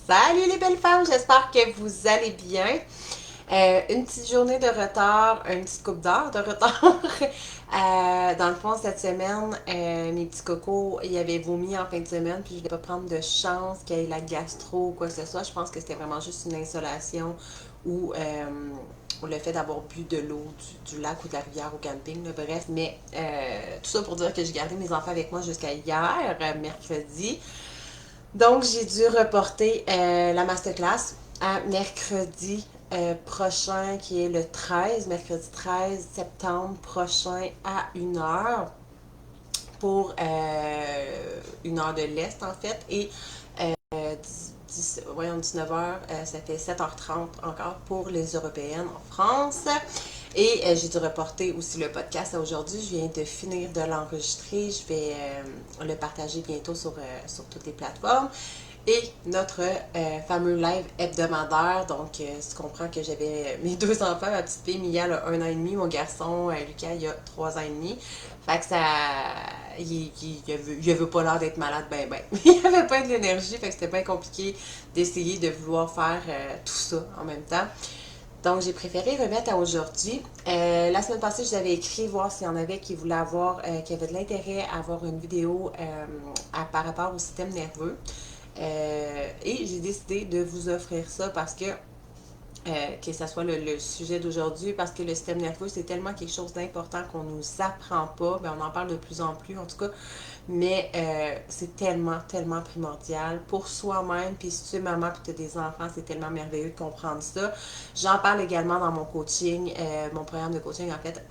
Salut les belles femmes, j'espère que vous allez bien. Une petite journée de retard, une petite coupe d'heure de retard. Dans le fond, cette semaine, mes petits cocos, ils avaient vomi en fin de semaine, puis je ne voulais pas prendre de chance qu'il y ait la gastro ou quoi que ce soit. Je pense que c'était vraiment juste une insolation ou le fait d'avoir bu de l'eau du lac ou de la rivière au camping, là, bref. Mais tout ça pour dire que j'ai gardé mes enfants avec moi jusqu'à hier, mercredi. Donc, j'ai dû reporter la masterclass à mercredi prochain, qui est le 13, mercredi 13 septembre prochain à 1 heure pour 1 heure de l'Est, en fait. Et 19 heures, ça fait 7h30 encore pour les Européennes en France. Et j'ai dû reporter aussi le podcast à aujourd'hui. Je viens de finir de l'enregistrer. Je vais le partager bientôt sur toutes les plateformes. Et notre fameux live hebdomadaire. Donc, tu comprends que j'avais mes deux enfants. Ma petite fille, Mia, a 1 an et demi. Mon garçon, Lucas, il a 3 ans et demi. Fait que ça. Il avait pas l'air d'être malade, ben. Il avait pas de l'énergie. Fait que c'était bien compliqué d'essayer de vouloir faire tout ça en même temps. Donc, j'ai préféré remettre à aujourd'hui. La semaine passée, je vous avais écrit voir s'il y en avait qui voulaient avoir, qui avaient de l'intérêt à avoir une vidéo par rapport au système nerveux. Et j'ai décidé de vous offrir ça parce que ça soit le sujet d'aujourd'hui, parce que le système nerveux, c'est tellement quelque chose d'important qu'on ne nous apprend pas. Ben, on en parle de plus en plus, en tout cas. Mais c'est tellement, tellement primordial pour soi-même. Puis si tu es maman et tu as des enfants, c'est tellement merveilleux de comprendre ça. J'en parle également dans mon coaching, mon programme de coaching, en fait,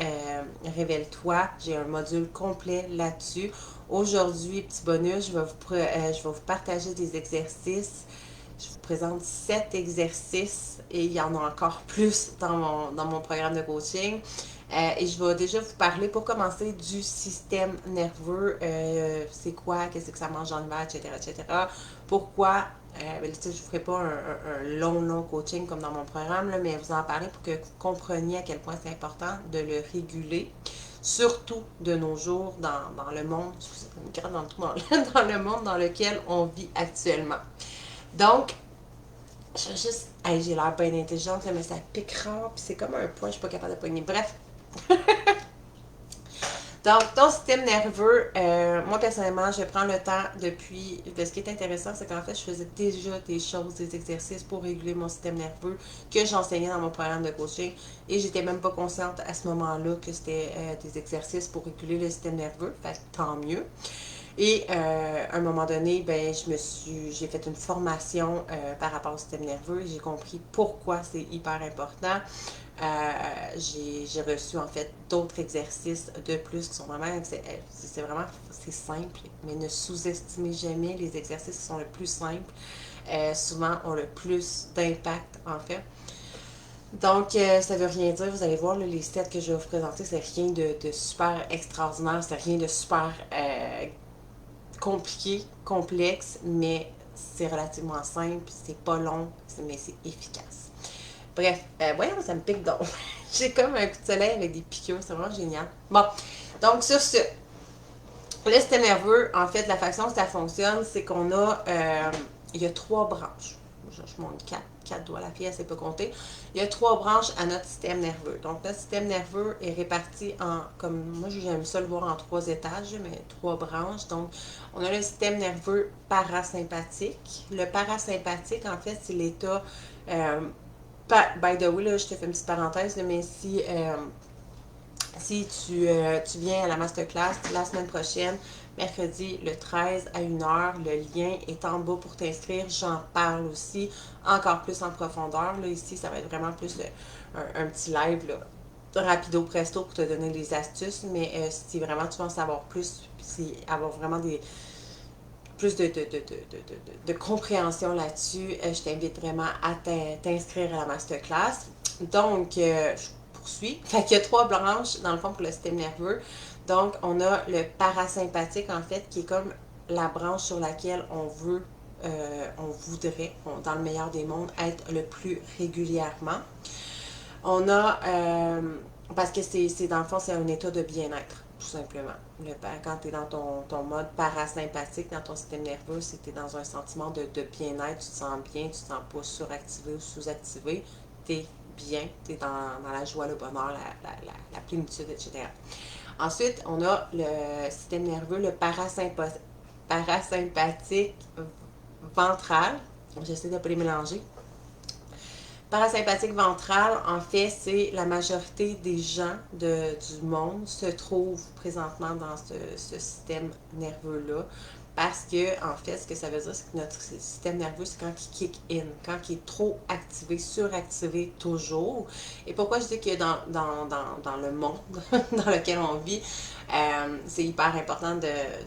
Révèle-toi. J'ai un module complet là-dessus. Aujourd'hui, petit bonus, je vais vous partager des exercices. Je vous présente 7 exercices et il y en a encore plus dans mon programme de coaching. Et je vais déjà vous parler pour commencer du système nerveux. C'est quoi, qu'est-ce que ça mange en hiver, etc. etc. Pourquoi, ben, je ne vous ferai pas un long coaching comme dans mon programme, là, mais vous en parler pour que vous compreniez à quel point c'est important de le réguler. Surtout de nos jours dans le monde, dans le monde dans lequel on vit actuellement. Donc, je vais juste. Hey, j'ai l'air bien intelligente, là, mais ça piquera, puis c'est comme un point, je suis pas capable de pogner. Bref. Donc, ton système nerveux, moi personnellement, je prends le temps depuis. Ce qui est intéressant, c'est qu'en fait, je faisais déjà des choses, des exercices pour réguler mon système nerveux que j'enseignais dans mon programme de coaching. Et j'étais même pas consciente à ce moment-là que c'était des exercices pour réguler le système nerveux. Fait que tant mieux. Et à un moment donné, ben, j'ai fait une formation par rapport au système nerveux et j'ai compris pourquoi c'est hyper important. J'ai reçu en fait d'autres exercices de plus qui sont vraiment, c'est simple, mais ne sous-estimez jamais les exercices qui sont le plus simples. Souvent ont le plus d'impact en fait. Donc, ça veut rien dire. Vous allez voir, là, les stats que je vais vous présenter, c'est rien de super extraordinaire, c'est rien de super compliqué, complexe, mais c'est relativement simple, c'est pas long, mais c'est efficace. Bref, voyons, ça me pique donc. J'ai comme un coup de soleil avec des piqûres, c'est vraiment génial. Bon, donc sur ce, le système nerveux, en fait, la façon que ça fonctionne, c'est qu'on a, il y a 3 branches. Je montre quatre doigts, la fille, elle ne sait pas compter. Il y a 3 branches à notre système nerveux. Donc, notre système nerveux est réparti en, comme moi, j'aime ça le voir en 3 étages, mais 3 branches. Donc, on a le système nerveux parasympathique. Le parasympathique, en fait, c'est l'état, by the way, là, je te fais une petite parenthèse, mais si tu viens à la masterclass la semaine prochaine, mercredi le 13 à 1 heure, le lien est en bas pour t'inscrire. J'en parle aussi encore plus en profondeur. Là, ici, ça va être vraiment plus un petit live là, rapido presto pour te donner des astuces. Mais si vraiment tu veux en savoir plus, si avoir vraiment plus de compréhension là-dessus, je t'invite vraiment à t'inscrire à la masterclass. Donc, je poursuis. Fait qu'il y a 3 branches, dans le fond, pour le système nerveux. Donc, on a le parasympathique, en fait, qui est comme la branche sur laquelle on voudrait, dans le meilleur des mondes, être le plus régulièrement. On a, parce que c'est dans le fond, c'est un état de bien-être. tout simplement. Quand tu es dans ton mode parasympathique, dans ton système nerveux, c'est que tu es dans un sentiment de bien-être, tu te sens bien, tu te sens pas suractivé ou sous-activé, tu es bien, tu es dans la joie, le bonheur, la plénitude, etc. Ensuite, on a le système nerveux, le parasympathique ventral. J'essaie de ne pas les mélanger. Parasympathique ventral, en fait, c'est la majorité des gens du monde se trouvent présentement dans ce système nerveux-là. Parce que, en fait, ce que ça veut dire, c'est que notre système nerveux, c'est quand il kick in, quand il est trop activé, suractivé toujours. Et pourquoi je dis que dans le monde dans lequel on vit, c'est hyper important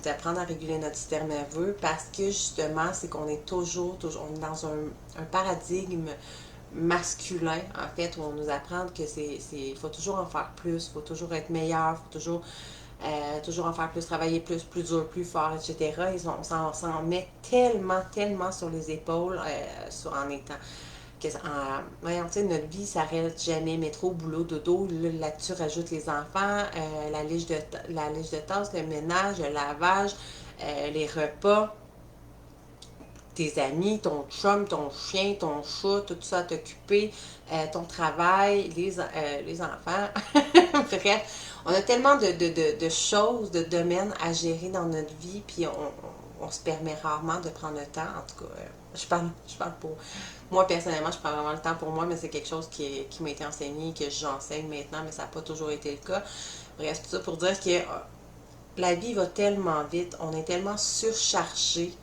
d'apprendre à réguler notre système nerveux parce que, justement, c'est qu'on est toujours on est dans un paradigme masculin, en fait, où on nous apprend que il faut toujours en faire plus, il faut toujours être meilleur, il faut toujours en faire plus, travailler plus, plus dur, plus fort, etc. On s'en met tellement, tellement sur les épaules en étant. Voyons, tu sais, notre vie s'arrête jamais. Métro, boulot, dodo, là-dessus rajoute les enfants, la liste de tasses, le ménage, le lavage, les repas, tes amis, ton chum, ton chien, ton chat, tout ça à t'occuper, ton travail, les enfants. Bref, on a tellement de choses, de domaines à gérer dans notre vie, puis on se permet rarement de prendre le temps. En tout cas, je parle pour moi personnellement, je prends vraiment le temps pour moi, mais c'est quelque chose qui m'a été enseigné, que j'enseigne maintenant, mais ça n'a pas toujours été le cas. Bref, tout ça pour dire que la vie va tellement vite, on est tellement surchargé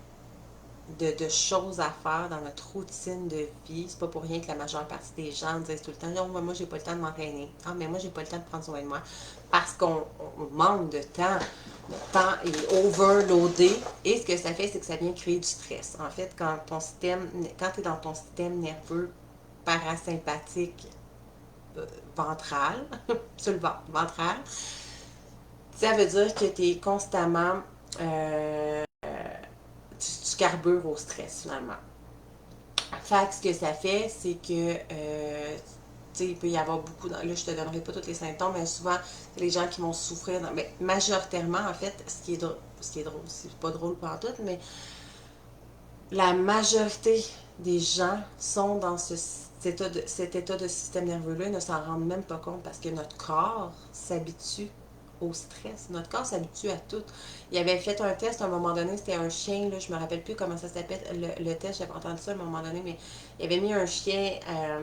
de choses à faire dans notre routine de vie. C'est pas pour rien que la majeure partie des gens disent tout le temps: non, moi j'ai pas le temps de m'entraîner. Ah, mais moi j'ai pas le temps de prendre soin de moi. Parce qu'on manque de temps. Le temps est overloadé. Et ce que ça fait, c'est que ça vient créer du stress. En fait, quand tu es dans ton système nerveux parasympathique ventral, sur le ventre, ventral, ça veut dire que tu es constamment tu carbures au stress finalement. Fait que ce que ça fait, c'est que il peut y avoir beaucoup. Là, je te donnerai pas tous les symptômes, mais souvent, les gens qui vont souffrir. Mais majoritairement, en fait, ce qui est drôle, c'est pas drôle pour tout, mais la majorité des gens sont dans cet état de système nerveux-là, ils ne s'en rendent même pas compte parce que notre corps s'habitue au stress. Notre corps s'habitue à tout. Il avait fait un test à un moment donné, c'était un chien, là, je me rappelle plus comment ça s'appelle, le test, j'avais entendu ça à un moment donné, mais il avait mis un chien à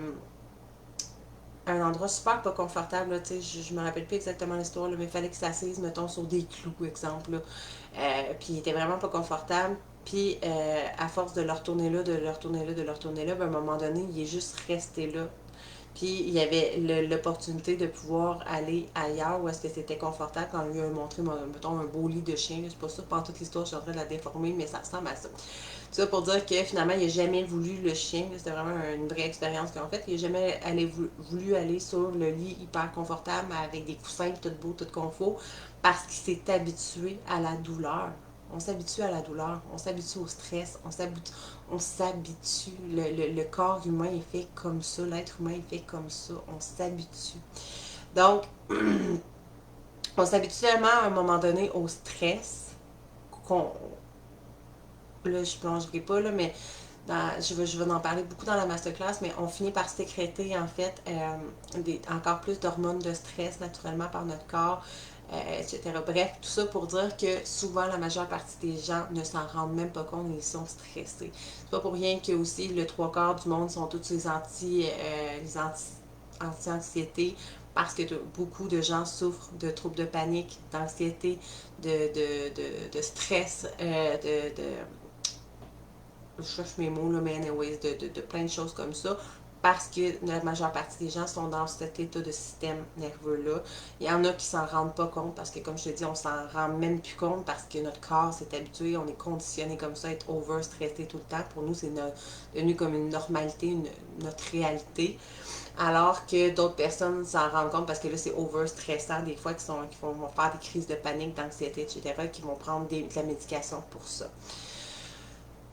un endroit super pas confortable, là, je me rappelle plus exactement l'histoire, là, mais il fallait qu'il s'assise, mettons, sur des clous, exemple, là. Puis il était vraiment pas confortable. Puis, à force de le retourner là, de le retourner là, de le retourner là, ben, à un moment donné, il est juste resté là. Puis, il y avait l'opportunité de pouvoir aller ailleurs où est-ce que c'était confortable quand on lui a montré, mettons, un beau lit de chien. C'est pas ça, pendant toute l'histoire, je suis en train de la déformer, mais ça ressemble à ça. Tout ça pour dire que finalement, il n'a jamais voulu le chien. C'était vraiment une vraie expérience qu'en fait, il n'a jamais voulu aller sur le lit hyper confortable avec des coussins, tout beau, tout confort, parce qu'il s'est habitué à la douleur. On s'habitue à la douleur, on s'habitue au stress, on s'habitue. Le corps humain est fait comme ça, l'être humain est fait comme ça, on s'habitue. Donc, on s'habitue tellement à un moment donné au stress qu'on. Là, je ne plongerai pas, là, mais je vais en parler beaucoup dans la masterclass, mais on finit par sécréter en fait encore plus d'hormones de stress naturellement par notre corps, etc. Bref, tout ça pour dire que souvent la majeure partie des gens ne s'en rendent même pas compte, ils sont stressés. C'est pas pour rien que aussi le trois quarts du monde sont tous les anti-anxiété parce que beaucoup de gens souffrent de troubles de panique, d'anxiété, de stress, je cherche mes mots, là, mais anyways, de plein de choses comme ça, parce que la majeure partie des gens sont dans cet état de système nerveux-là. Il y en a qui s'en rendent pas compte, parce que comme je te dis, on s'en rend même plus compte, parce que notre corps s'est habitué, on est conditionné comme ça, à être over-stressé tout le temps. Pour nous, c'est devenu comme une normalité, notre réalité. Alors que d'autres personnes s'en rendent compte parce que là, c'est over-stressant des fois, qui vont faire des crises de panique, d'anxiété, etc., qui vont prendre de la médication pour ça.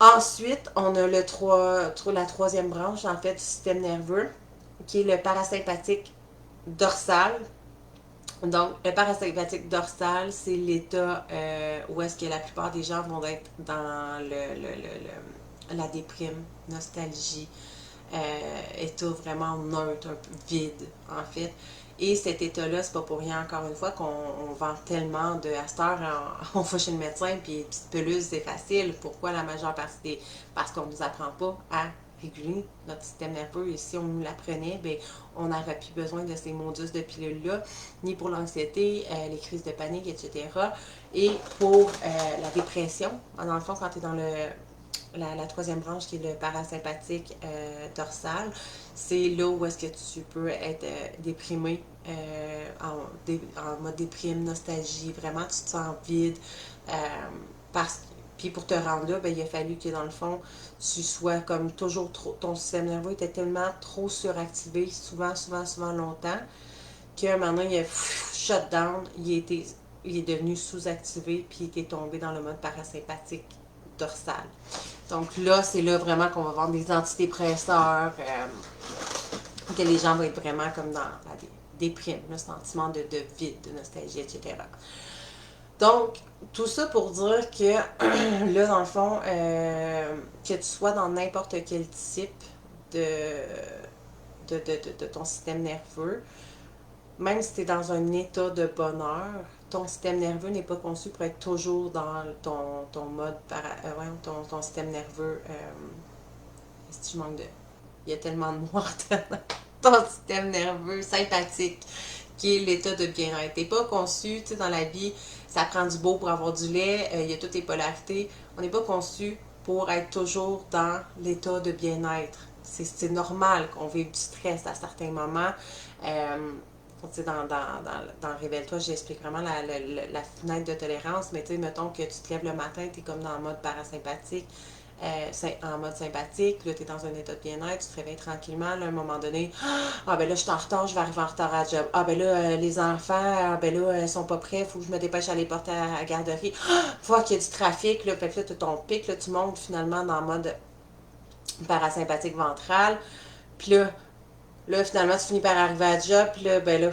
Ensuite, on a la troisième branche, en fait, du système nerveux, qui est le parasympathique dorsal. Donc, le parasympathique dorsal, c'est l'état où est-ce que la plupart des gens vont être dans la déprime, nostalgie, état vraiment neutre, un peu vide, en fait. Et cet état-là, c'est pas pour rien, encore une fois, qu'on vend tellement de à cette heure, on va chez le médecin, puis une petite peluche, c'est facile. Pourquoi la majeure partie des... Parce qu'on ne nous apprend pas à réguler notre système nerveux. Et si on nous l'apprenait, ben, on n'aurait plus besoin de ces modus de pilules-là, ni pour l'anxiété, les crises de panique, etc. Et pour la dépression, dans le fond, quand tu es dans la troisième branche qui est le parasympathique dorsal, c'est là où est-ce que tu peux être déprimé, en mode déprime, nostalgie, vraiment tu te sens vide. Euh, puis pour te rendre là, ben, il a fallu que dans le fond, tu sois comme toujours trop, ton système nerveux était tellement trop suractivé, souvent longtemps, qu'à un moment donné, il a shut down, il est devenu sous-activé, puis il était tombé dans le mode parasympathique dorsal. Donc là, c'est là vraiment qu'on va vendre des antidépresseurs, que les gens vont être vraiment comme dans la déprime, le sentiment de vide, de nostalgie, etc. Donc, tout ça pour dire que là, dans le fond, que tu sois dans n'importe quel type de, de ton système nerveux, même si tu es dans un état de bonheur, ton système nerveux n'est pas conçu pour être toujours dans ton mode, ton système nerveux. Si tu manques de. Il y a tellement de noir dans ton système nerveux sympathique, qui est l'état de bien-être. T'es pas conçu, tu sais, dans la vie, ça prend du beau pour avoir du lait, il y a toutes les polarités. On n'est pas conçu pour être toujours dans l'état de bien-être. C'est normal qu'on vive du stress à certains moments. Dans Révèle-toi, j'explique vraiment la fenêtre de tolérance, mais tu sais, mettons que tu te lèves le matin, tu es comme dans le mode parasympathique, en mode sympathique, là, tu es dans un état de bien-être, tu te réveilles tranquillement, là, à un moment donné, ah ben là, je suis en retard, je vais arriver en retard à la job. Ah ben là, les enfants, ah ben là, ils sont pas prêts, il faut que je me dépêche à les porter à la garderie. Fois qu'il y a du trafic, là, fait que là, tu as ton pic, là, tu montes finalement dans le mode parasympathique ventral. Puis là, finalement, tu finis par arriver à la job, puis là, ben là,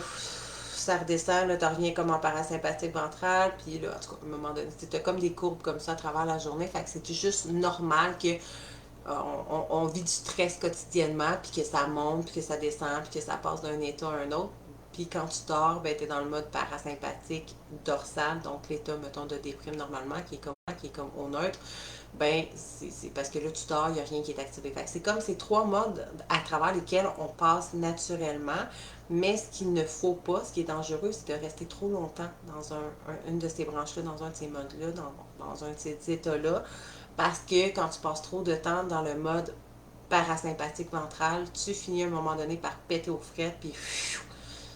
ça redescend, là, tu reviens comme en parasympathique ventral, puis là, en tout cas, à un moment donné, tu as comme des courbes comme ça à travers la journée, fait que c'est juste normal que on vit du stress quotidiennement, puis que ça monte, puis que ça descend, puis que ça passe d'un état à un autre. Puis quand tu dors, ben, tu es dans le mode parasympathique dorsal, donc l'état, mettons, de déprime normalement, qui est comme au neutre. Ben, c'est parce que là, tu dors, il n'y a rien qui est activé. Fait que c'est comme ces trois modes à travers lesquels on passe naturellement. Mais ce qu'il ne faut pas, ce qui est dangereux, c'est de rester trop longtemps dans une de ces branches-là, dans un de ces modes-là, dans un de ces états-là. Parce que quand tu passes trop de temps dans le mode parasympathique ventral, tu finis à un moment donné par péter aux frettes, puis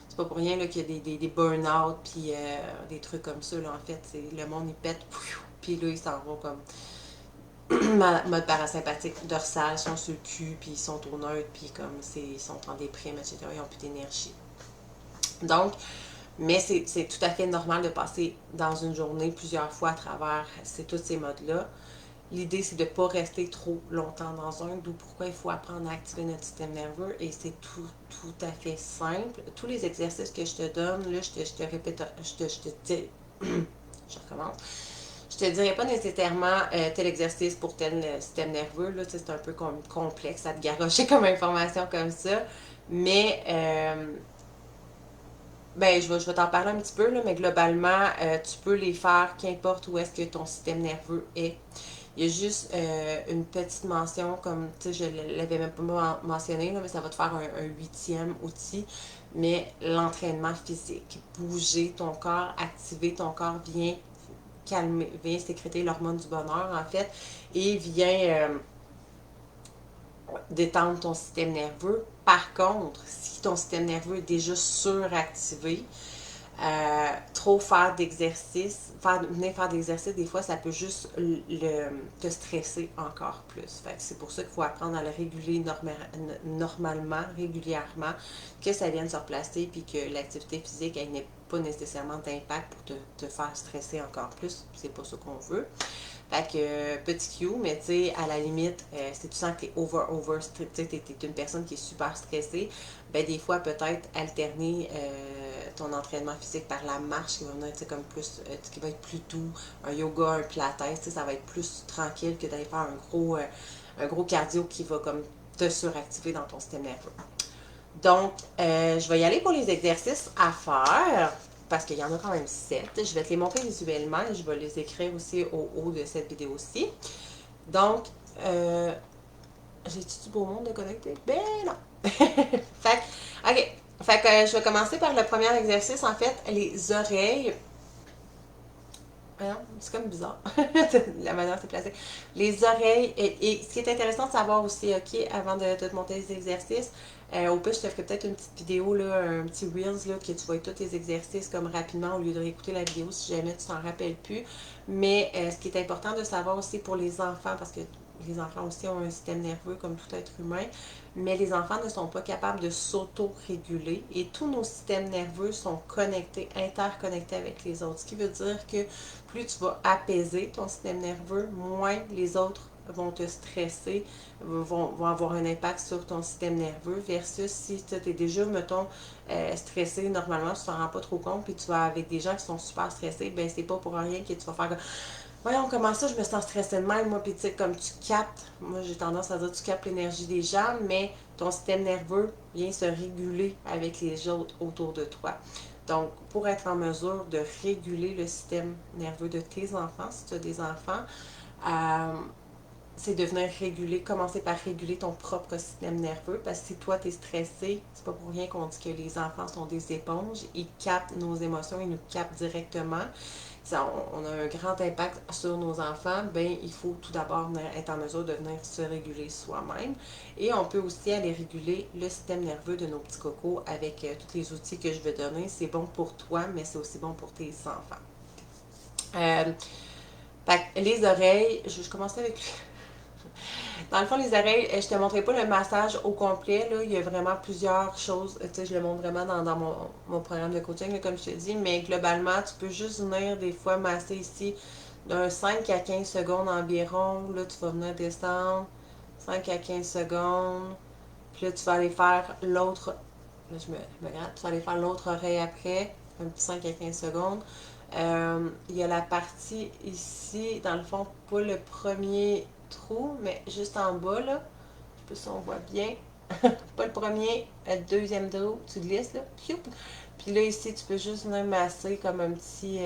c'est pas pour rien qu'il y a des burn-out, puis des trucs comme ça. Là, en fait, le monde, il pète, puis là, ils s'en vont comme mode parasympathique dorsal, ils sont sur le cul, puis ils sont au neutre, puis comme ils sont en déprime, etc. Ils n'ont plus d'énergie. Donc, mais c'est tout à fait normal de passer dans une journée plusieurs fois à travers tous ces modes-là. L'idée, c'est de ne pas rester trop longtemps dans un, d'où pourquoi il faut apprendre à activer notre système nerveux. Et c'est tout à fait simple. Tous les exercices que je te donne, là, je te répète, je te dis, je recommence. Je te dirais pas nécessairement tel exercice pour tel système nerveux. Là, c'est un peu complexe à te garrocher comme information comme ça. Mais ben, je vais t'en parler un petit peu, là, mais globalement, tu peux les faire qu'importe où est-ce que ton système nerveux est. Il y a juste une petite mention, comme tu sais, je l'avais même pas mentionné, là, mais ça va te faire un huitième outil. Mais l'entraînement physique, bouger ton corps, activer ton corps, vient sécréter l'hormone du bonheur, en fait, et vient détendre ton système nerveux. Par contre, si ton système nerveux est déjà suractivé, trop faire d'exercice, venir faire d'exercice, des fois, ça peut juste te stresser encore plus. Fait que c'est pour ça qu'il faut apprendre à le réguler normalement, régulièrement, que ça vienne se replacer, puis que l'activité physique, elle n'ait pas nécessairement d'impact pour te faire stresser encore plus. C'est pas ça qu'on veut. Fait que, petit Q, mais tu sais, à la limite, si tu sens que t'es tu sais, t'es une personne qui est super stressée, ben des fois, peut-être alterner ton entraînement physique par la marche qui va venir, tu sais, comme plus, qui va être plus doux, un yoga, un pilates, tu sais, ça va être plus tranquille que d'aller faire un gros cardio qui va comme te suractiver dans ton système nerveux. Donc, je vais y aller pour les exercices à faire parce qu'il y en a quand même 7. Je vais te les montrer visuellement et je vais les écrire aussi au haut de cette vidéo-ci. Donc, j'ai-tu du beau monde de connecter? Ben non! Fait que, ok. Fait que je vais commencer par le premier exercice, en fait, les oreilles. C'est comme bizarre, la manière c'est placé. Les oreilles, et ce qui est intéressant de savoir aussi, ok, avant de te monter les exercices, au plus, je te ferai peut-être une petite vidéo, là, un petit Reels, là, que tu vois tous tes exercices comme rapidement au lieu de réécouter la vidéo si jamais tu t'en rappelles plus. Mais ce qui est important de savoir aussi pour les enfants, parce que les enfants aussi ont un système nerveux comme tout être humain, mais les enfants ne sont pas capables de s'auto-réguler et tous nos systèmes nerveux sont connectés, interconnectés avec les autres. Ce qui veut dire que plus tu vas apaiser ton système nerveux, moins les autres vont te stresser, vont avoir un impact sur ton système nerveux, versus si tu es déjà, mettons, stressé, normalement, tu t'en rends pas trop compte, puis tu vas avec des gens qui sont super stressés, ben c'est pas pour rien que tu vas faire comme voyons, comment ça, je me sens stressée de même, moi, puis tu sais, comme tu captes, moi j'ai tendance à dire que tu captes l'énergie des gens, mais ton système nerveux vient se réguler avec les autres autour de toi. Donc, pour être en mesure de réguler le système nerveux de tes enfants, si tu as des enfants, euh, c'est de venir réguler, commencer par réguler ton propre système nerveux, parce que si toi tu es stressé, c'est pas pour rien qu'on dit que les enfants sont des éponges, ils captent nos émotions, ils nous captent directement. Ça, on a un grand impact sur nos enfants, ben il faut tout d'abord être en mesure de venir se réguler soi-même. Et on peut aussi aller réguler le système nerveux de nos petits cocos avec tous les outils que je vais donner. C'est bon pour toi, mais c'est aussi bon pour tes enfants. Les oreilles, je commence avec dans le fond, les oreilles, je te montrerai pas le massage au complet. Là. Il y a vraiment plusieurs choses. Tu sais, je le montre vraiment dans mon programme de coaching, là, comme je te dis. Mais globalement, tu peux juste venir des fois masser ici d'un 5 à 15 secondes environ. Là, tu vas venir descendre 5 à 15 secondes. Puis là, tu vas aller faire l'autre. Là, je me gratte. Tu vas aller faire l'autre oreille après. Un petit 5 à 15 secondes. Il y a la partie ici, dans le fond, pas le premier trou, mais juste en bas, là. Je sais pas si on voit bien. Pas le premier, le deuxième trou, tu glisses, là. Puis là, ici, tu peux juste venir masser comme un petit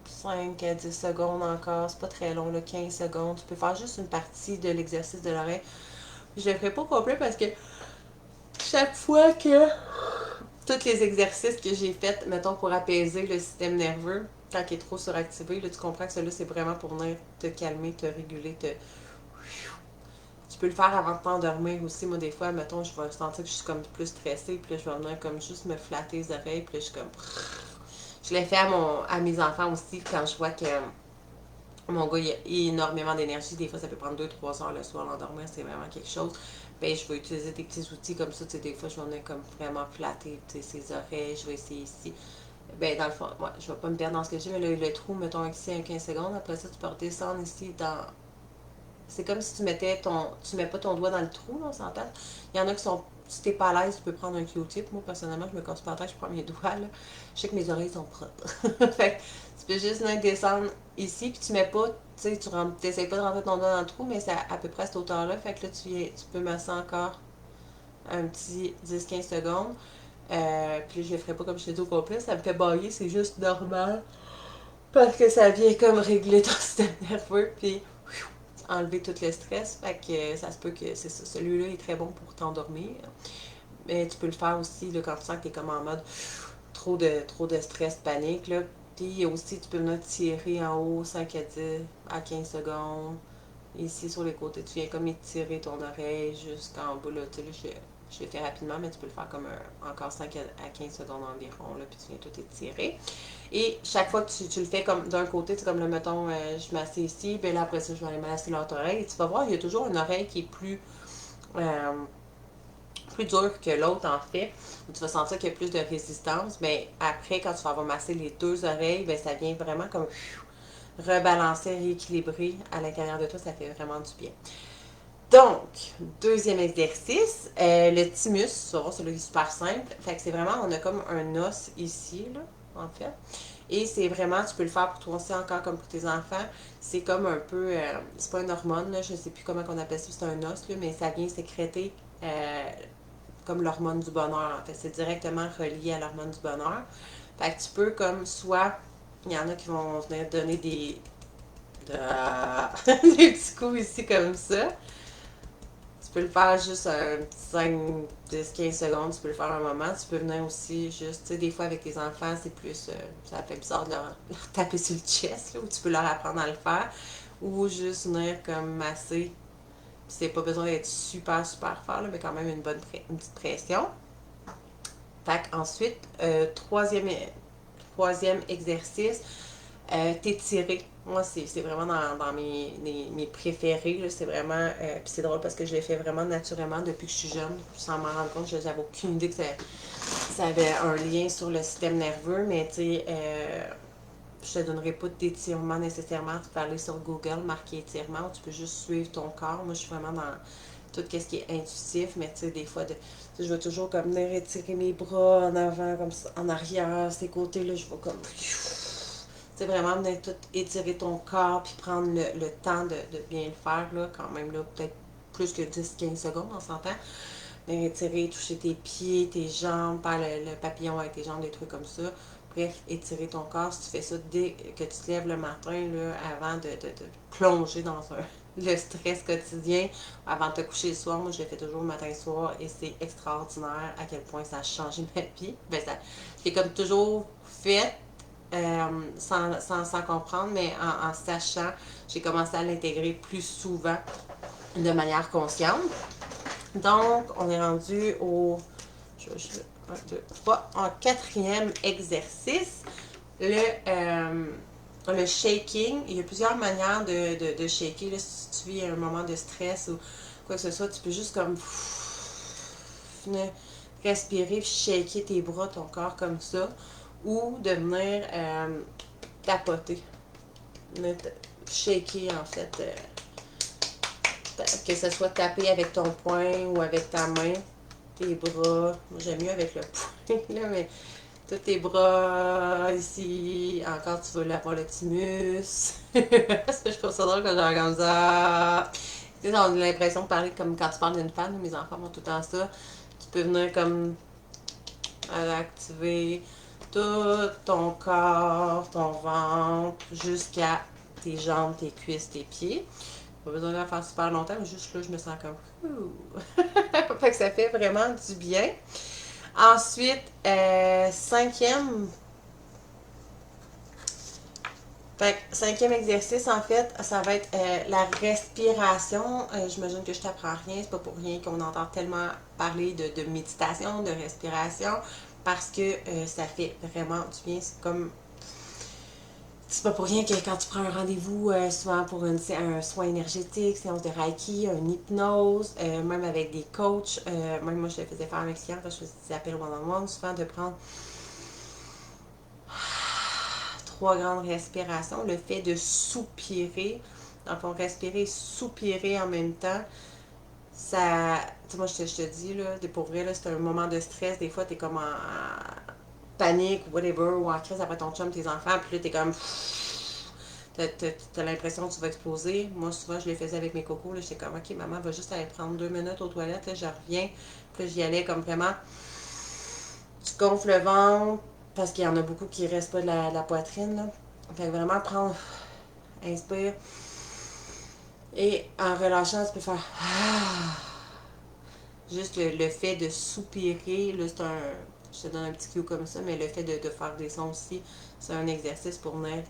5 à 10 secondes encore. C'est pas très long, là, 15 secondes. Tu peux faire juste une partie de l'exercice de l'oreille. Je le ferai pas complet parce que chaque fois que tous les exercices que j'ai faits, mettons, pour apaiser le système nerveux, quand il est trop suractivé, là, tu comprends que celui-là, c'est vraiment pour venir te calmer, te réguler, Tu peux le faire avant de t'endormir aussi. Moi, des fois, mettons, je vais sentir que je suis comme plus stressée, puis là, je vais venir comme juste me flatter les oreilles, puis là, je suis comme... Je l'ai fait à mes enfants aussi, quand je vois que mon gars, il a énormément d'énergie. Des fois, ça peut prendre 2-3 heures le soir l'endormir, c'est vraiment quelque chose. Ben, je vais utiliser des petits outils comme ça. Tu sais, des fois, je vais venir comme vraiment flatter ses oreilles. Je vais essayer ici. Ben, dans le fond, ouais, je vais pas me perdre dans ce que j'ai, mais le trou, mettons ici à 15 secondes. Après ça, tu peux redescendre ici dans. C'est comme si tu mettais ton. Tu mets pas ton doigt dans le trou, là, on s'entend. Il y en a qui sont. Si t'es pas à l'aise, tu peux prendre un Q-tip. Moi, personnellement, je me casse pas la tête, je prends mes doigts, là. Je sais que mes oreilles sont propres. Fait que tu peux juste venir descendre ici, puis tu mets pas. Tu sais, tu n'essayes pas de rentrer ton doigt dans le trou, mais c'est à peu près à cette hauteur-là. Fait que là, tu peux masser encore un petit 10-15 secondes. Puis je le ferai pas comme je t'ai dit au complet, ça me fait bailler, c'est juste normal. Parce que ça vient comme régler ton système nerveux, puis enlever tout le stress. Fait que ça se peut que c'est ça. Celui-là est très bon pour t'endormir. Mais tu peux le faire aussi là, quand tu sens que tu es comme en mode trop de stress, panique. Là. Puis aussi, tu peux venir tirer en haut 5 à 15 secondes. Ici, sur les côtés, tu viens comme étirer ton oreille jusqu'en bas. Là, tu sais, là, je l'ai fait rapidement, mais tu peux le faire comme encore 5 à 15 secondes environ. Là, puis tu viens tout étirer. Et chaque fois que tu le fais comme d'un côté, c'est comme le mettons, je m'assieds ici, puis là après ça, je vais aller m'asseoir l'autre oreille. Et tu vas voir, il y a toujours une oreille qui est plus dure que l'autre en fait, où tu vas sentir qu'il y a plus de résistance, mais après, quand tu vas avoir massé les deux oreilles, ben, ça vient vraiment comme rebalancer, rééquilibrer à l'intérieur de toi, ça fait vraiment du bien. Donc, deuxième exercice, le thymus, tu vas voir, celui-là est super simple. Fait que c'est vraiment, on a comme un os ici, là, en fait. Et c'est vraiment, tu peux le faire pour toi aussi encore comme pour tes enfants. C'est comme un peu, c'est pas une hormone, là, je sais plus comment on appelle ça, c'est un os, là, mais ça vient sécréter comme l'hormone du bonheur, en fait. C'est directement relié à l'hormone du bonheur. Fait que tu peux comme soit, il y en a qui vont venir donner des petits coups ici comme ça. Tu peux le faire juste un petit 5, 10, 15 secondes, tu peux le faire un moment. Tu peux venir aussi juste, tu sais, des fois avec tes enfants, c'est plus, ça fait bizarre de leur taper sur le chest, là, ou tu peux leur apprendre à le faire. Ou juste venir comme masser. C'est pas besoin d'être super, super fort, là, mais quand même une petite pression. Fait qu'ensuite, troisième exercice, t'étirer. Moi, c'est vraiment dans mes préférés. C'est vraiment. Puis c'est drôle parce que je l'ai fait vraiment naturellement depuis que je suis jeune. Sans m'en rendre compte, j'avais aucune idée que ça avait un lien sur le système nerveux. Mais tu sais, je te donnerai pas d'étirement nécessairement. Tu peux aller sur Google, marquer étirement, ou tu peux juste suivre ton corps. Moi, je suis vraiment dans tout ce qui est intuitif, mais tu sais, des fois, je vais toujours comme venir étirer mes bras en avant, comme ça, en arrière, ces côtés-là, je vais comme. C'est vraiment venir tout étirer ton corps, puis prendre le temps de bien le faire, là, quand même, là, peut-être plus que 10-15 secondes, on s'entend. Venir étirer, toucher tes pieds, tes jambes, faire le papillon avec tes jambes, des trucs comme ça. Bref, étirer ton corps. Si tu fais ça dès que tu te lèves le matin, là, avant de plonger dans le stress quotidien, avant de te coucher le soir, moi je le fais toujours le matin et soir et c'est extraordinaire à quel point ça a changé ma vie. Ben, ça, je l'ai comme toujours fait sans comprendre, mais en sachant, j'ai commencé à l'intégrer plus souvent de manière consciente. Donc, on est rendu au 1, 2, 3, en quatrième exercice, le shaking. Il y a plusieurs manières de shaker. Là, si tu vis un moment de stress ou quoi que ce soit, tu peux juste comme respirer, shaker tes bras, ton corps comme ça, ou de venir tapoter, shaker en fait, que ce soit taper avec ton poing ou avec ta main, tes bras. Moi j'aime mieux avec le poing, là, mais tous tes bras ici, encore tu veux avoir le thymus. Parce que je trouve ça drôle quand j'ai comme ça. Tu sais, on a l'impression de parler comme quand tu parles d'une femme, mes enfants font tout le temps ça. Tu peux venir comme activer tout ton corps, ton ventre, jusqu'à tes jambes, tes cuisses, tes pieds. Pas besoin d'en faire super longtemps, mais juste là, je me sens comme fait que ça fait vraiment du bien. Ensuite, cinquième exercice, en fait, ça va être la respiration. J'imagine que je t'apprends rien, c'est pas pour rien qu'on entend tellement parler de méditation, de respiration, parce que ça fait vraiment du bien. C'est pas pour rien que quand tu prends un rendez-vous, souvent pour un soin énergétique, séance de Reiki, une hypnose, même avec des coachs, même moi je le faisais faire à mes clients quand je faisais des appels one-on-one, souvent de prendre 3 grandes respirations, le fait de soupirer, donc on respirer et soupirer en même temps, ça, tu sais, moi je te dis, là, pour vrai, là, c'est un moment de stress, des fois t'es comme en panique ou whatever, ou en crise après ton chum, tes enfants, puis là t'es comme, t'as l'impression que tu vas exploser. Moi souvent je les faisais avec mes cocos, là, j'étais comme, ok maman va juste aller prendre 2 minutes aux toilettes, là, je reviens, puis là j'y allais comme vraiment, tu gonfles le ventre, parce qu'il y en a beaucoup qui restent pas de la poitrine, là. Fait que vraiment prendre, inspire, et en relâchant, tu peux faire juste le fait de soupirer, là, c'est un. Je te donne un petit cue comme ça, mais le fait de faire des sons aussi, c'est un exercice pour venir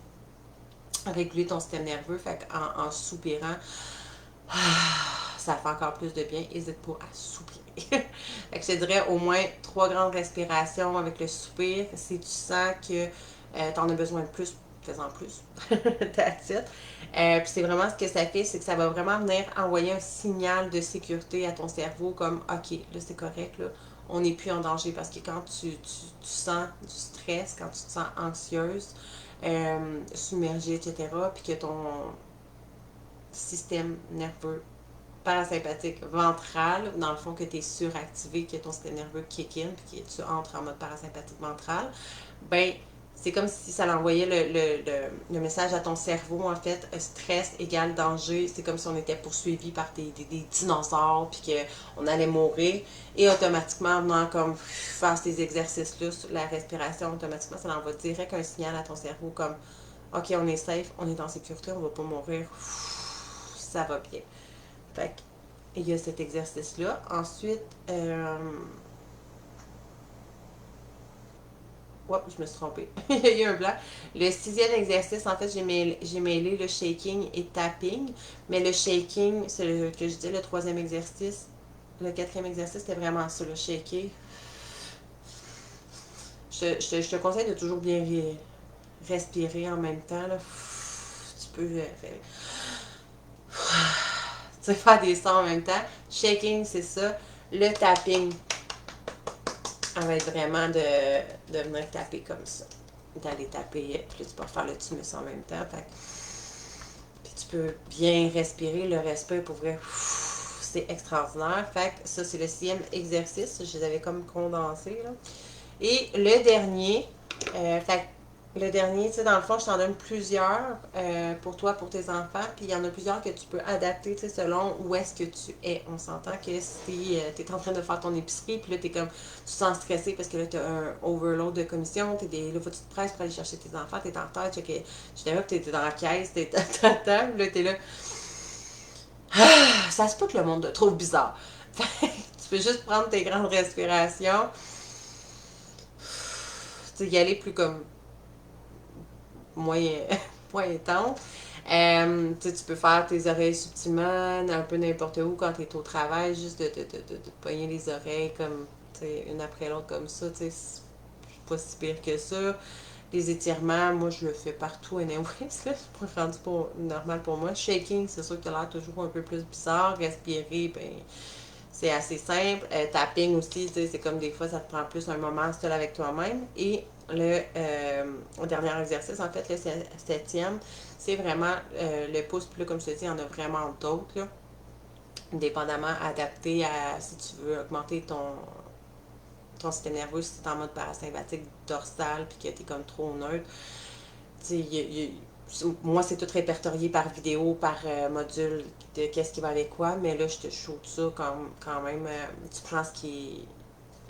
réguler ton système nerveux. Fait qu'en soupirant, ça fait encore plus de bien. N'hésite pas à soupirer. Fait que je te dirais au moins 3 grandes respirations avec le soupir. Si tu sens que tu en as besoin de plus, fais-en plus. That's it. Puis c'est vraiment ce que ça fait, c'est que ça va vraiment venir envoyer un signal de sécurité à ton cerveau comme OK, là c'est correct, là, on n'est plus en danger. Parce que quand tu sens du stress, quand tu te sens anxieuse, submergée, etc., puis que ton système nerveux parasympathique ventral, dans le fond que tu es suractivé, que ton système nerveux kick in, puis que tu entres en mode parasympathique ventral, ben c'est comme si ça l'envoyait le message à ton cerveau, en fait, stress égale danger. C'est comme si on était poursuivi par des dinosaures, puis qu'on allait mourir. Et automatiquement, en venant comme faire ces exercices-là, la respiration, automatiquement, ça l'envoie direct un signal à ton cerveau comme OK, on est safe, on est en sécurité, on va pas mourir, ça va bien. Fait que, il y a cet exercice-là. Ensuite, oups, je me suis trompée. Il y a eu un blanc. Le sixième exercice, en fait, j'ai mêlé le shaking et tapping. Mais le shaking, c'est le que je dis, le troisième exercice. Le quatrième exercice, c'était vraiment ça, le shaker. Je te conseille de toujours bien respirer en même temps. Là. Tu peux tu sais, faire des sons en même temps. Shaking, c'est ça. Le tapping, ça va être vraiment de venir taper comme ça. D'aller taper, puis là, tu peux faire le thymus en même temps. Fait, puis tu peux bien respirer. Le respire, pour vrai, c'est extraordinaire. Fait que ça, c'est le sixième exercice. Je les avais comme condensés. Là. Et le dernier, fait le dernier, tu sais, dans le fond, je t'en donne plusieurs pour toi, pour tes enfants, puis il y en a plusieurs que tu peux adapter, tu sais, selon où est-ce que tu es. On s'entend que si tu es en train de faire ton épicerie, puis là, tu comme, tu te sens stressé parce que là, tu as un overload de commission, là, faut que tu te presses pour aller chercher tes enfants, tu es en retard, tu es dans la caisse, tu es à table, là, tu es là. Ah, ça se peut que le monde te trouve bizarre. Tu peux juste prendre tes grandes respirations, tu sais, y aller plus comme moyen, moyen temps. Tu peux faire tes oreilles subtilement, un peu n'importe où quand tu es au travail, juste de pogner les oreilles comme une après l'autre comme ça. C'est pas si pire que ça. Les étirements, moi je le fais partout anyways, là, c'est rendu pas normal pour moi. Shaking, c'est sûr que tu as l'air toujours un peu plus bizarre. Respirer, ben c'est assez simple. Tapping aussi, c'est comme des fois, ça te prend plus un moment seul avec toi-même. Et le dernier exercice, en fait, le septième, c'est vraiment le pouce. Puis là, comme je te dis, il y en a vraiment d'autres, là, dépendamment adapté à si tu veux augmenter ton système nerveux, si tu es en mode parasympathique dorsal, puis que tu es comme trop neutre. Moi, c'est tout répertorié par vidéo, par module de qu'est-ce qui va avec quoi, mais là, je te shoot ça quand même. Tu prends ce qui est.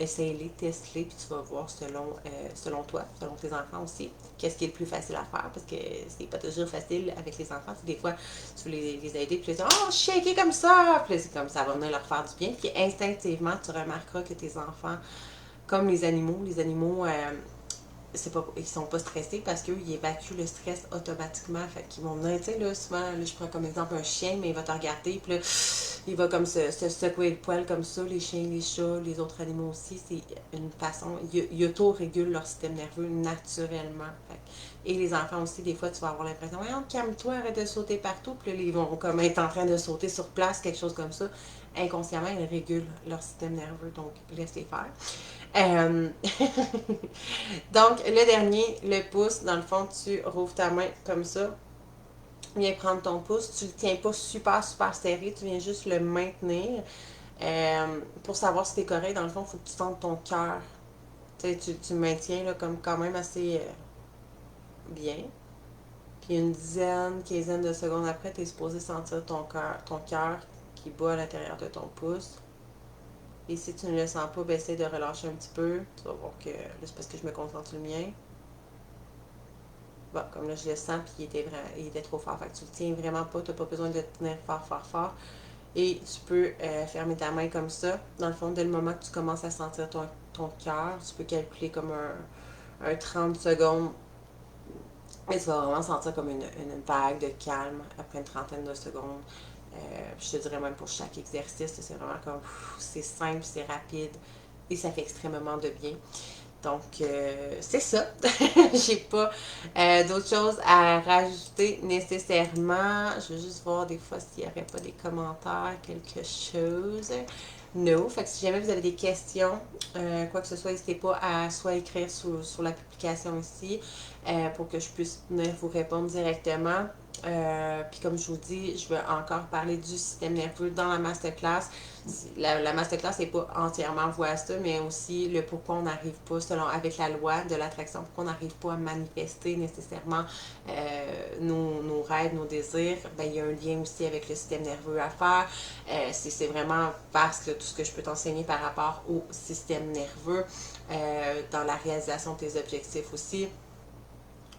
Essaye-les, teste-les, puis tu vas voir selon toi, selon tes enfants aussi, qu'est-ce qui est le plus facile à faire, parce que c'est pas toujours facile avec les enfants. Des fois, tu veux les aider, puis tu dis « Oh, shaker comme ça! » Puis là, c'est comme ça va venir leur faire du bien. Puis instinctivement, tu remarqueras que tes enfants, comme les animaux, c'est pas, ils sont pas stressés parce qu'eux, ils évacuent le stress automatiquement. Fait qu'ils vont venir, tu sais, là, souvent, là, je prends comme exemple un chien, mais il va te regarder, puis là, il va comme se secouer le poil comme ça, les chiens, les chats, les autres animaux aussi, c'est une façon, ils auto-régulent leur système nerveux naturellement. Fait. Et les enfants aussi, des fois, tu vas avoir l'impression, ouais, calme-toi, arrête de sauter partout, puis là, ils vont comme être en train de sauter sur place, quelque chose comme ça. Inconsciemment, ils régulent leur système nerveux, donc laisse-les faire. Euh, Donc, le dernier, le pouce, dans le fond, tu rouvres ta main comme ça. Viens prendre ton pouce. Tu ne le tiens pas super, super serré. Tu viens juste le maintenir. Pour savoir si tu es correct, dans le fond, il faut que tu sentes ton cœur. Tu le maintiens là, comme quand même assez bien. Puis une dizaine, quinzaine de secondes après, tu es supposé sentir ton cœur qui bat à l'intérieur de ton pouce. Et si tu ne le sens pas, ben, essaie de relâcher un petit peu. Tu vas voir que là, c'est parce que je me concentre sur le mien. Bon, comme là, je le sens, puis il était trop fort. Fait que tu le tiens vraiment pas. Tu n'as pas besoin de le tenir fort, fort, fort. Et tu peux fermer ta main comme ça. Dans le fond, dès le moment que tu commences à sentir ton cœur, tu peux calculer comme un 30 secondes. Et tu vas vraiment sentir comme une vague de calme après une trentaine de secondes. Je te dirais même pour chaque exercice, c'est vraiment comme, c'est simple, c'est rapide et ça fait extrêmement de bien. Donc, c'est ça. J'ai pas d'autres choses à rajouter nécessairement. Je veux juste voir des fois s'il n'y aurait pas des commentaires, quelque chose. No. Fait que si jamais vous avez des questions, quoi que ce soit, n'hésitez pas à soit écrire sur la publication ici pour que je puisse venir vous répondre directement. Puis comme je vous dis, je vais encore parler du système nerveux dans la masterclass. La masterclass n'est pas entièrement vouée à ça, mais aussi le pourquoi on n'arrive pas, selon avec la loi de l'attraction, pourquoi on n'arrive pas à manifester nécessairement nos rêves, nos désirs. Ben, il y a un lien aussi avec le système nerveux à faire. C'est vraiment vaste tout ce que je peux t'enseigner par rapport au système nerveux, dans la réalisation de tes objectifs aussi,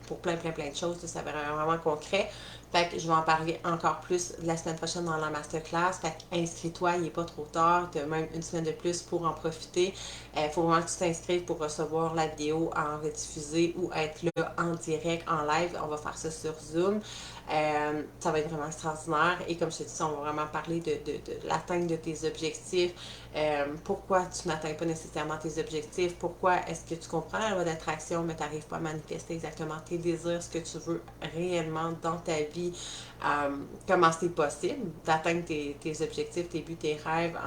pour plein de choses. Ça va être vraiment concret. Fait que je vais en parler encore plus la semaine prochaine dans la masterclass. Fait que inscris-toi, il n'est pas trop tard. Tu as même une semaine de plus pour en profiter. Il faut vraiment que tu t'inscrives pour recevoir la vidéo en rediffusée ou être là en direct, en live. On va faire ça sur Zoom. Ça va être vraiment extraordinaire. Et comme je te dis, on va vraiment parler de l'atteinte de tes objectifs. Pourquoi tu n'atteins pas nécessairement tes objectifs? Pourquoi est-ce que tu comprends la loi d'attraction, mais tu n'arrives pas à manifester exactement tes désirs, ce que tu veux réellement dans ta vie? Comment c'est possible d'atteindre tes objectifs, tes buts, tes rêves?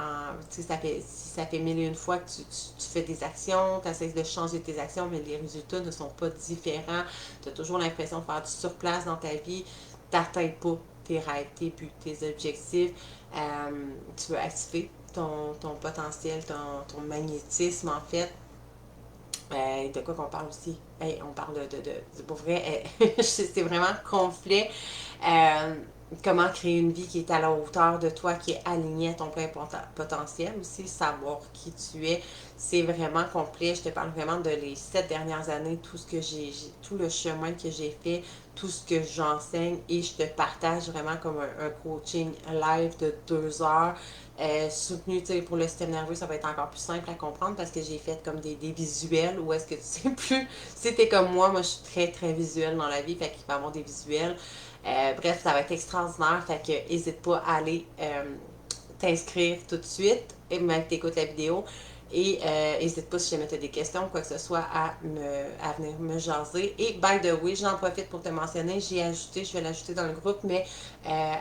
Si ça fait mille et une fois que tu fais des actions, tu essaies de changer tes actions, mais les résultats ne sont pas différents. Tu as toujours l'impression de faire du surplace dans ta vie. Tu n'atteins pas tes rêves, tes buts, tes objectifs. Tu veux activer ton potentiel, ton magnétisme, en fait. De quoi qu'on parle aussi? On parle pour vrai, c'est vraiment complet. Euh, Comment créer une vie qui est à la hauteur de toi, qui est alignée à ton plein potentiel aussi, savoir qui tu es. C'est vraiment complet. Je te parle vraiment de les 7 dernières années, tout ce que tout le chemin que j'ai fait, tout ce que j'enseigne, et je te partage vraiment comme un coaching live de 2 heures. Soutenu, pour le système nerveux, ça va être encore plus simple à comprendre parce que j'ai fait comme des visuels où est-ce que tu sais plus si t'es comme moi je suis très visuelle dans la vie, fait qu'il va y avoir des visuels. Bref, ça va être extraordinaire, fait que n'hésite pas à aller t'inscrire tout de suite et même que t'écoutes la vidéo. Et n'hésite pas, si jamais tu as des questions ou quoi que ce soit, à venir me jaser. Et by the way, j'en profite pour te mentionner, je vais l'ajouter dans le groupe, mais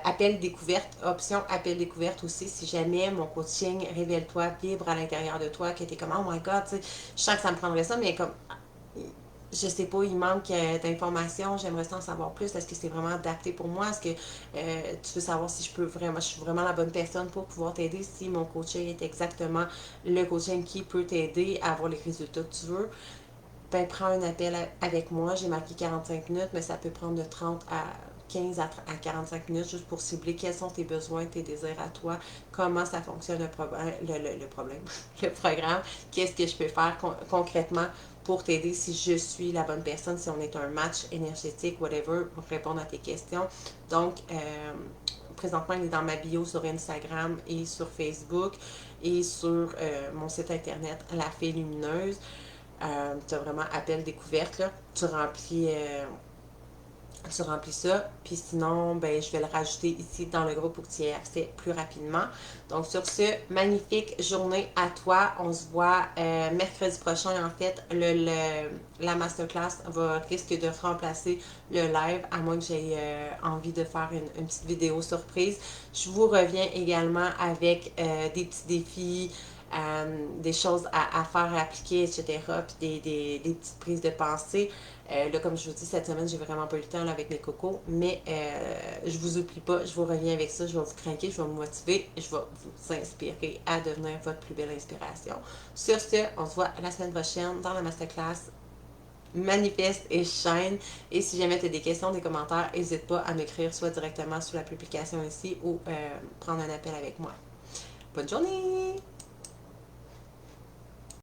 appel découverte, option appel découverte aussi, si jamais mon coaching Révèle-toi vibre à l'intérieur de toi, que tu es comme oh my god, tu sais, je sens que ça me prendrait ça, mais comme je sais pas, il manque d'informations, j'aimerais en savoir plus. Est-ce que c'est vraiment adapté pour moi? Est-ce que tu veux savoir si je suis vraiment la bonne personne pour pouvoir t'aider, si mon coaching est exactement le coaching qui peut t'aider à avoir les résultats que tu veux? Ben, prends un appel avec moi. J'ai marqué 45 minutes, mais ça peut prendre de 30 à 15 à 45 minutes juste pour cibler quels sont tes besoins, tes désirs à toi, comment ça fonctionne le problème, le programme, qu'est-ce que je peux faire concrètement pour t'aider si je suis la bonne personne, si on est un match énergétique, whatever, pour répondre à tes questions. Donc, présentement, il est dans ma bio sur Instagram et sur Facebook et sur mon site internet La Fée Lumineuse. Tu as vraiment appel découverte, là. Tu remplis ça, puis sinon, ben, je vais le rajouter ici dans le groupe pour que tu y aies accès plus rapidement. Donc, sur ce, magnifique journée à toi. On se voit mercredi prochain. En fait, la masterclass risque de remplacer le live, à moins que j'aie envie de faire une petite vidéo surprise. Je vous reviens également avec des petits défis, des choses à faire, à appliquer, etc. Puis des petites prises de pensée. Là, comme je vous dis, cette semaine, j'ai vraiment pas eu le temps là, avec mes cocos, mais je vous oublie pas, je vous reviens avec ça, je vais vous craquer, je vais vous motiver, je vais vous inspirer à devenir votre plus belle inspiration. Sur ce, on se voit la semaine prochaine dans la masterclass Manifeste et Shine. Et si jamais tu as des questions, des commentaires, n'hésite pas à m'écrire soit directement sous la publication ici ou prendre un appel avec moi. Bonne journée!